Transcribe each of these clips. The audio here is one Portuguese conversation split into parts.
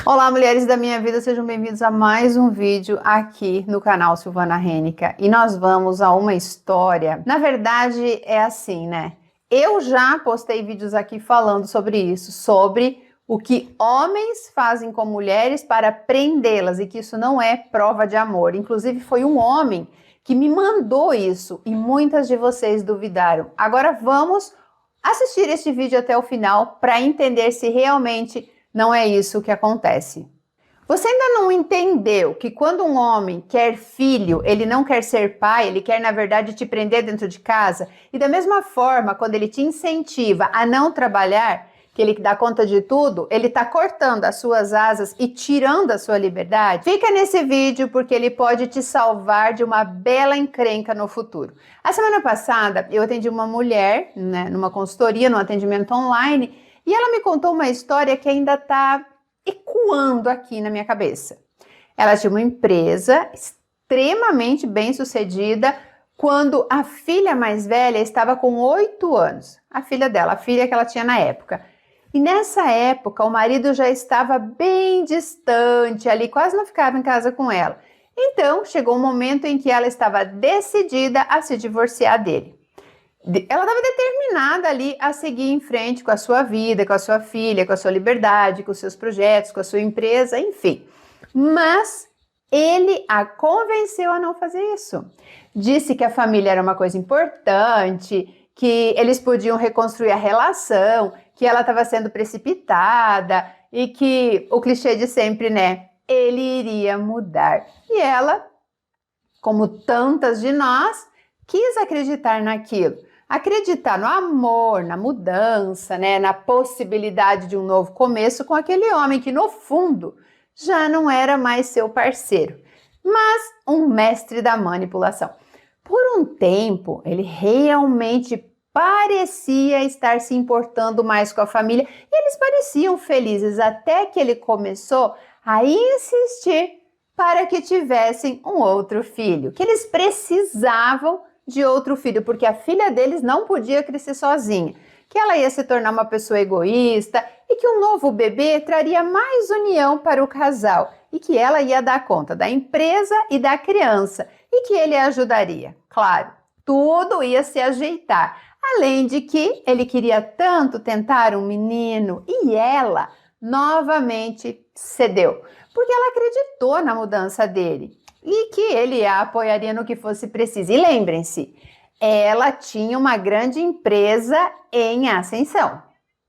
Olá, mulheres da minha vida, sejam bem-vindos a mais um vídeo aqui no canal Silvana Rênica. E nós vamos a uma história. Na verdade, é assim, né? Eu já postei vídeos aqui falando sobre isso, sobre o que homens fazem com mulheres para prendê-las e que isso não é prova de amor. Inclusive, foi um homem que me mandou isso e muitas de vocês duvidaram. Agora vamos assistir este vídeo até o final para entender se realmente não é isso que acontece. Você ainda não entendeu que quando um homem quer filho, ele não quer ser pai, ele quer, na verdade, te prender dentro de casa? E da mesma forma, quando ele te incentiva a não trabalhar, que ele dá conta de tudo, ele está cortando as suas asas e tirando a sua liberdade? Fica nesse vídeo porque ele pode te salvar de uma bela encrenca no futuro. A semana passada, eu atendi uma mulher, né, numa consultoria, num atendimento online, e ela me contou uma história que ainda está ecoando aqui na minha cabeça. Ela tinha uma empresa extremamente bem-sucedida quando a filha mais velha estava com 8 anos. A filha dela, a filha que ela tinha na época. E nessa época, o marido já estava bem distante ali, quase não ficava em casa com ela. Então, chegou um momento em que ela estava decidida a se divorciar dele. Ela estava determinada ali a seguir em frente com a sua vida, com a sua filha, com a sua liberdade, com os seus projetos, com a sua empresa, enfim. Mas ele a convenceu a não fazer isso. Disse que a família era uma coisa importante, que eles podiam reconstruir a relação, que ela estava sendo precipitada e que o clichê de sempre, né? Ele iria mudar. E ela, como tantas de nós, quis acreditar naquilo. Acreditar no amor, na mudança, né, na possibilidade de um novo começo com aquele homem que, no fundo, já não era mais seu parceiro, mas um mestre da manipulação. Por um tempo, ele realmente parecia estar se importando mais com a família e eles pareciam felizes até que ele começou a insistir para que tivessem um outro filho, que eles precisavam de outro filho, porque a filha deles não podia crescer sozinha, que ela ia se tornar uma pessoa egoísta e que um novo bebê traria mais união para o casal e que ela ia dar conta da empresa e da criança e que ele ajudaria. Claro, tudo ia se ajeitar, além de que ele queria tanto tentar um menino e ela novamente cedeu, porque ela acreditou na mudança dele e que ele a apoiaria no que fosse preciso. E lembrem-se, ela tinha uma grande empresa em ascensão,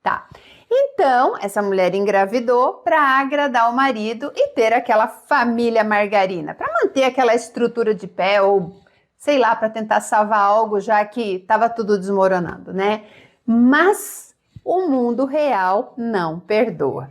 tá? Então, essa mulher engravidou para agradar o marido e ter aquela família margarina, para manter aquela estrutura de pé ou, sei lá, para tentar salvar algo já que estava tudo desmoronando, né? Mas o mundo real não perdoa.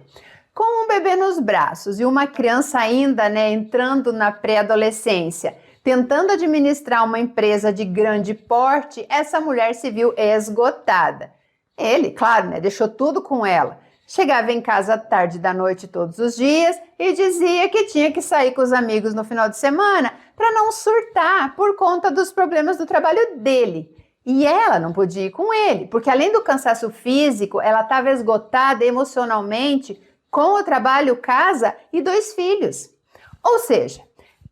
Com um bebê nos braços e uma criança ainda, né, entrando na pré-adolescência, tentando administrar uma empresa de grande porte, essa mulher se viu esgotada. Ele, claro, né, deixou tudo com ela. Chegava em casa tarde da noite todos os dias e dizia que tinha que sair com os amigos no final de semana para não surtar por conta dos problemas do trabalho dele. E ela não podia ir com ele, porque além do cansaço físico, ela estava esgotada emocionalmente com o trabalho, casa e 2 filhos. Ou seja,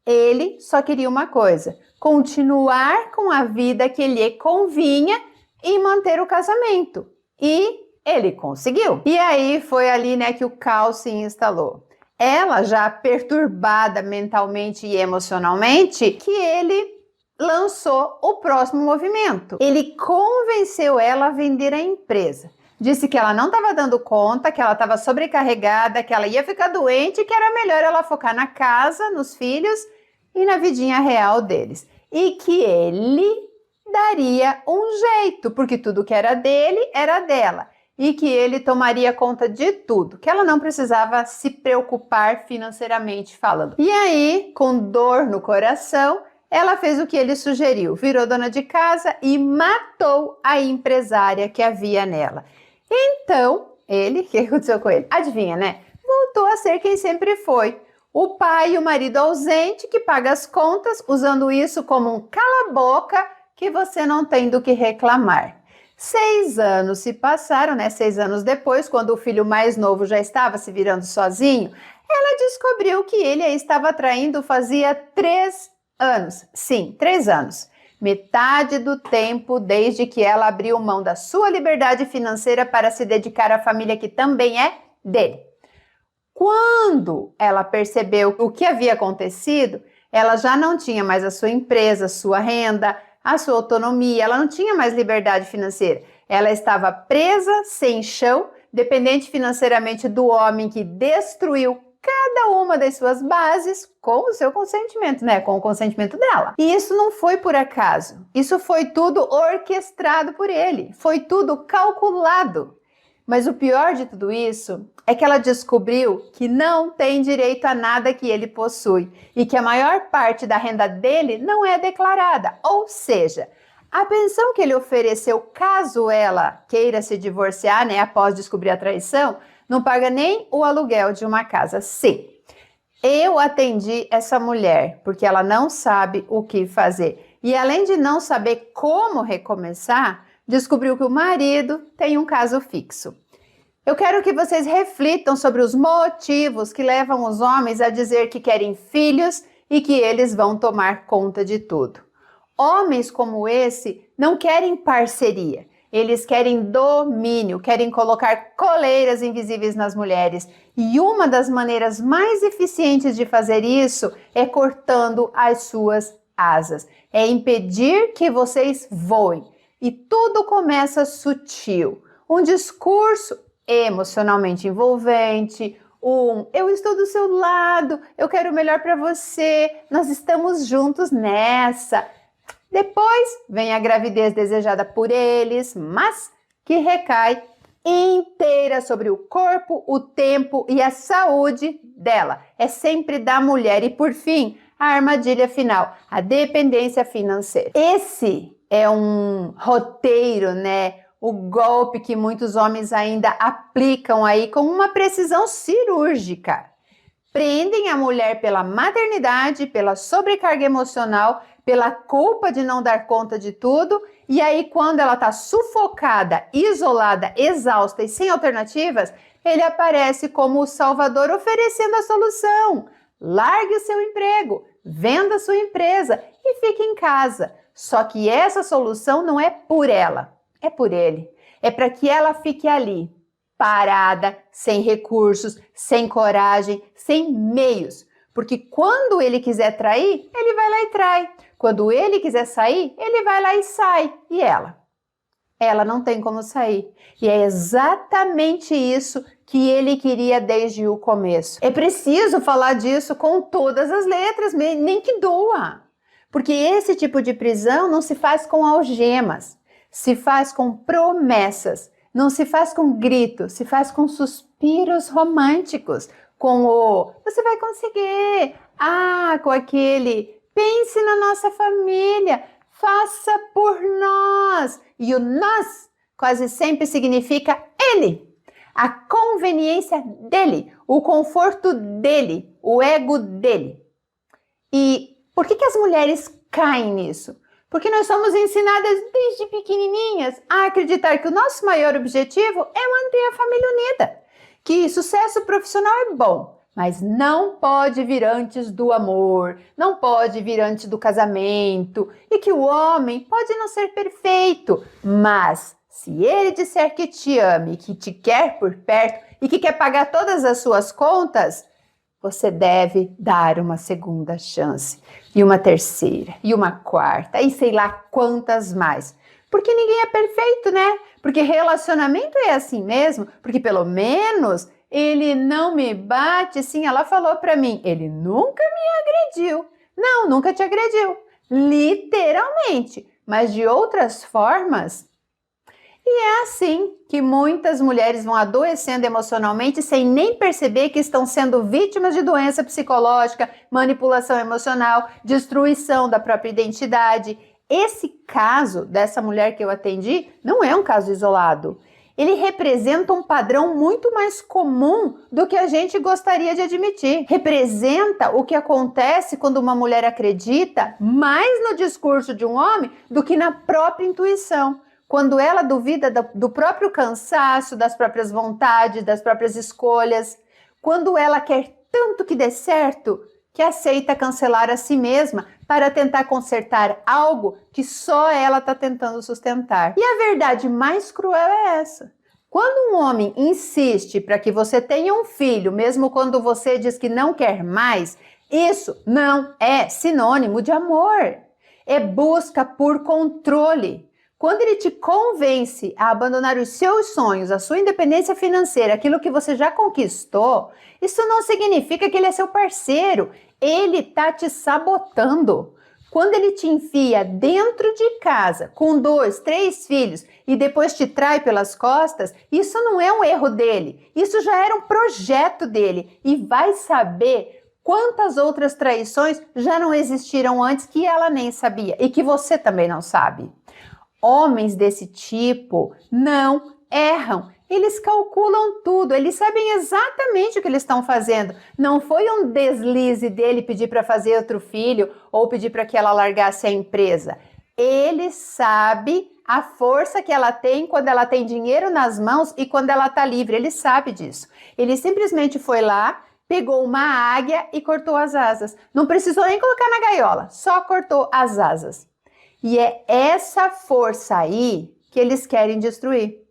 ele só queria uma coisa: continuar com a vida que lhe convinha e manter o casamento. E ele conseguiu. E aí foi ali, né, que o caos se instalou. Ela, já perturbada mentalmente e emocionalmente, que ele lançou o próximo movimento. Ele convenceu ela a vender a empresa. Disse que ela não estava dando conta, que ela estava sobrecarregada, que ela ia ficar doente e que era melhor ela focar na casa, nos filhos e na vidinha real deles. E que ele daria um jeito, porque tudo que era dele era dela. E que ele tomaria conta de tudo, que ela não precisava se preocupar financeiramente falando. E aí, com dor no coração, ela fez o que ele sugeriu, virou dona de casa e matou a empresária que havia nela. Então, ele, o que aconteceu com ele? Adivinha, né? Voltou a ser quem sempre foi. O pai e o marido ausente que paga as contas, usando isso como um cala-boca que você não tem do que reclamar. 6 anos se passaram, né? 6 anos depois, quando o filho mais novo já estava se virando sozinho, ela descobriu que ele a estava traindo fazia 3 anos. Sim, 3 anos. Metade do tempo desde que ela abriu mão da sua liberdade financeira para se dedicar à família que também é dele. Quando ela percebeu o que havia acontecido, ela já não tinha mais a sua empresa, a sua renda, a sua autonomia, ela não tinha mais liberdade financeira. Ela estava presa, sem chão, dependente financeiramente do homem que destruiu cada uma das suas bases com o seu consentimento, né? Com o consentimento dela. E isso não foi por acaso. Isso foi tudo orquestrado por ele. Foi tudo calculado. Mas o pior de tudo isso é que ela descobriu que não tem direito a nada que ele possui e que a maior parte da renda dele não é declarada. Ou seja, a pensão que ele ofereceu caso ela queira se divorciar, né, após descobrir a traição, não paga nem o aluguel de uma casa. Sim, eu atendi essa mulher porque ela não sabe o que fazer. E além de não saber como recomeçar, descobriu que o marido tem um caso fixo. Eu quero que vocês reflitam sobre os motivos que levam os homens a dizer que querem filhos e que eles vão tomar conta de tudo. Homens como esse não querem parceria, eles querem domínio, querem colocar coleiras invisíveis nas mulheres. E uma das maneiras mais eficientes de fazer isso é cortando as suas asas, é impedir que vocês voem. E tudo começa sutil. Um discurso emocionalmente envolvente, eu estou do seu lado, eu quero o melhor para você, nós estamos juntos nessa. Depois vem a gravidez desejada por eles, mas que recai inteira sobre o corpo, o tempo e a saúde dela. É sempre da mulher. E por fim, a armadilha final, a dependência financeira. Esse é um roteiro, né? O golpe que muitos homens ainda aplicam aí com uma precisão cirúrgica. Prendem a mulher pela maternidade, pela sobrecarga emocional, pela culpa de não dar conta de tudo, e aí quando ela está sufocada, isolada, exausta e sem alternativas, ele aparece como o salvador oferecendo a solução. Largue o seu emprego, venda a sua empresa e fique em casa. Só que essa solução não é por ela, é por ele. É para que ela fique ali, parada, sem recursos, sem coragem, sem meios. Porque quando ele quiser trair, ele vai lá e trai. Quando ele quiser sair, ele vai lá e sai. E ela? Ela não tem como sair. E é exatamente isso que ele queria desde o começo. É preciso falar disso com todas as letras, nem que doa. Porque esse tipo de prisão não se faz com algemas, se faz com promessas, não se faz com gritos, se faz com suspiros românticos, com o você vai conseguir, com aquele pense na nossa família, faça por nós. E o nós quase sempre significa ele, a conveniência dele, o conforto dele, o ego dele. E por que as mulheres caem nisso? Porque nós somos ensinadas desde pequenininhas a acreditar que o nosso maior objetivo é manter a família unida, que sucesso profissional é bom, mas não pode vir antes do amor, não pode vir antes do casamento, e que o homem pode não ser perfeito, mas se ele disser que te ama, que te quer por perto e que quer pagar todas as suas contas, você deve dar uma segunda chance, e uma terceira, e uma quarta, e sei lá quantas mais. Porque ninguém é perfeito, né? Porque relacionamento é assim mesmo, porque pelo menos ele não me bate, sim, ela falou pra mim, ele nunca me agrediu. Não, nunca te agrediu, literalmente, mas de outras formas. E é assim que muitas mulheres vão adoecendo emocionalmente sem nem perceber que estão sendo vítimas de doença psicológica, manipulação emocional, destruição da própria identidade. Esse caso dessa mulher que eu atendi não é um caso isolado. Ele representa um padrão muito mais comum do que a gente gostaria de admitir. Representa o que acontece quando uma mulher acredita mais no discurso de um homem do que na própria intuição. Quando ela duvida do próprio cansaço, das próprias vontades, das próprias escolhas, quando ela quer tanto que dê certo que aceita cancelar a si mesma para tentar consertar algo que só ela está tentando sustentar. E a verdade mais cruel é essa. Quando um homem insiste para que você tenha um filho, mesmo quando você diz que não quer mais, isso não é sinônimo de amor. É busca por controle. Quando ele te convence a abandonar os seus sonhos, a sua independência financeira, aquilo que você já conquistou, isso não significa que ele é seu parceiro. Ele está te sabotando. Quando ele te enfia dentro de casa com 2, 3 filhos e depois te trai pelas costas, isso não é um erro dele. Isso já era um projeto dele. E vai saber quantas outras traições já não existiram antes que ela nem sabia e que você também não sabe. Homens desse tipo não erram. Eles calculam tudo, eles sabem exatamente o que eles estão fazendo. Não foi um deslize dele pedir para fazer outro filho ou pedir para que ela largasse a empresa. Ele sabe a força que ela tem quando ela tem dinheiro nas mãos e quando ela está livre. Ele sabe disso. Ele simplesmente foi lá, pegou uma águia e cortou as asas. Não precisou nem colocar na gaiola, só cortou as asas. E é essa força aí que eles querem destruir.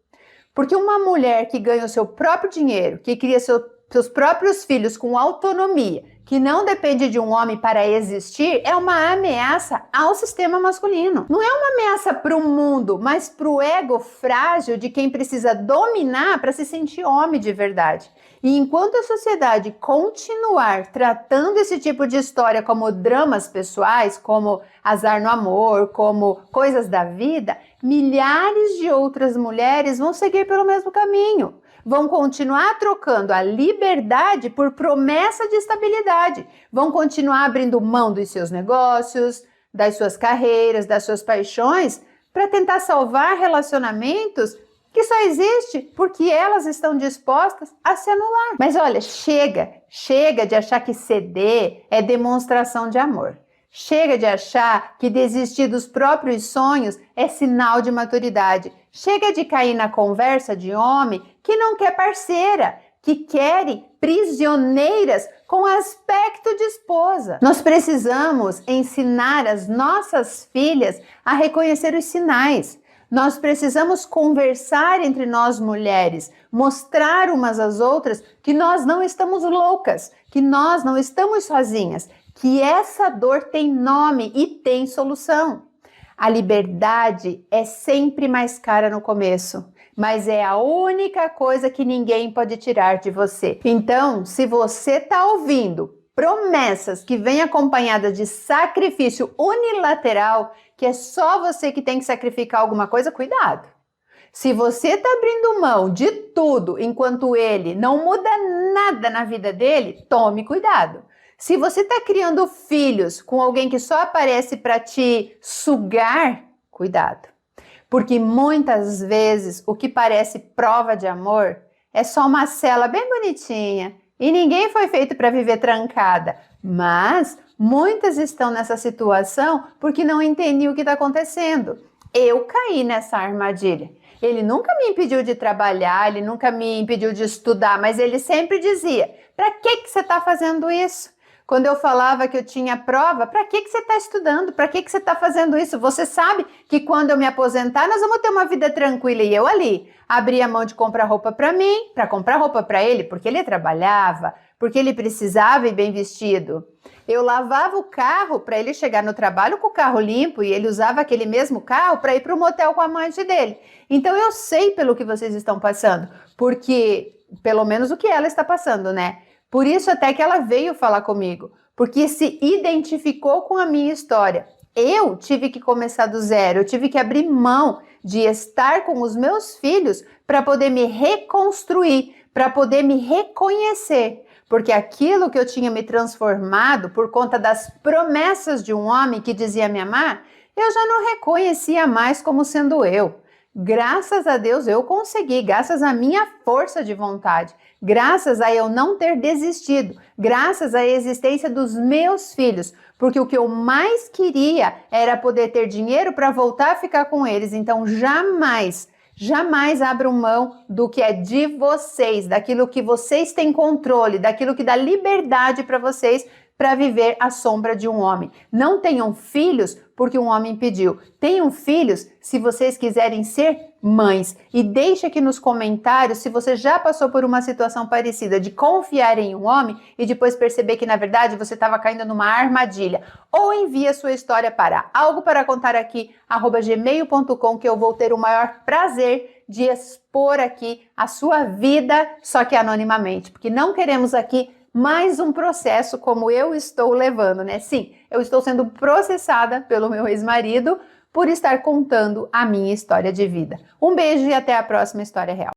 Porque uma mulher que ganha o seu próprio dinheiro, que cria seus próprios filhos com autonomia, que não depende de um homem para existir, é uma ameaça ao sistema masculino. Não é uma ameaça para o mundo, mas para o ego frágil de quem precisa dominar para se sentir homem de verdade. E enquanto a sociedade continuar tratando esse tipo de história como dramas pessoais, como azar no amor, como coisas da vida, milhares de outras mulheres vão seguir pelo mesmo caminho. Vão continuar trocando a liberdade por promessa de estabilidade. Vão continuar abrindo mão dos seus negócios, das suas carreiras, das suas paixões, para tentar salvar relacionamentos que só existe porque elas estão dispostas a se anular. Mas olha, chega de achar que ceder é demonstração de amor. Chega de achar que desistir dos próprios sonhos é sinal de maturidade. Chega de cair na conversa de homem que não quer parceira, que querem prisioneiras com aspecto de esposa. Nós precisamos ensinar as nossas filhas a reconhecer os sinais. Nós precisamos conversar entre nós mulheres, mostrar umas às outras que nós não estamos loucas, que nós não estamos sozinhas, que essa dor tem nome e tem solução. A liberdade é sempre mais cara no começo, mas é a única coisa que ninguém pode tirar de você. Então, se você está ouvindo promessas que vêm acompanhadas de sacrifício unilateral, que é só você que tem que sacrificar alguma coisa, cuidado. Se você está abrindo mão de tudo enquanto ele não muda nada na vida dele, tome cuidado. Se você está criando filhos com alguém que só aparece para te sugar, cuidado. Porque muitas vezes o que parece prova de amor é só uma cela bem bonitinha e ninguém foi feito para viver trancada. Mas muitas estão nessa situação porque não entendem o que está acontecendo. Eu caí nessa armadilha. Ele nunca me impediu de trabalhar, ele nunca me impediu de estudar, mas ele sempre dizia: para que você está fazendo isso? Quando eu falava que eu tinha prova, para que você está estudando? Para que você está fazendo isso? Você sabe que quando eu me aposentar, nós vamos ter uma vida tranquila. E eu ali, abria mão de comprar roupa para mim, para comprar roupa para ele, porque ele trabalhava, porque ele precisava ir bem vestido. Eu lavava o carro para ele chegar no trabalho com o carro limpo e ele usava aquele mesmo carro para ir para o motel com a amante dele. Então eu sei pelo que vocês estão passando, porque pelo menos o que ela está passando, né? Por isso até que ela veio falar comigo, porque se identificou com a minha história. Eu tive que começar do zero, eu tive que abrir mão de estar com os meus filhos para poder me reconstruir, para poder me reconhecer. Porque aquilo que eu tinha me transformado por conta das promessas de um homem que dizia me amar, eu já não reconhecia mais como sendo eu. Graças a Deus eu consegui, graças à minha força de vontade, graças a eu não ter desistido, graças à existência dos meus filhos, porque o que eu mais queria era poder ter dinheiro para voltar a ficar com eles, então jamais Jamais abram mão do que é de vocês, daquilo que vocês têm controle, daquilo que dá liberdade para vocês para viver à sombra de um homem. Não tenham filhos porque um homem pediu. Tenham filhos se vocês quiserem ser mães. E deixe aqui nos comentários se você já passou por uma situação parecida de confiar em um homem e depois perceber que na verdade você estava caindo numa armadilha. Ou envie a sua história para algoParaContarAqui@gmail.com, que eu vou ter o maior prazer de expor aqui a sua vida, só que anonimamente, porque não queremos aqui mais um processo como eu estou levando, né? Sim, eu estou sendo processada pelo meu ex-marido por estar contando a minha história de vida. Um beijo e até a próxima História Real.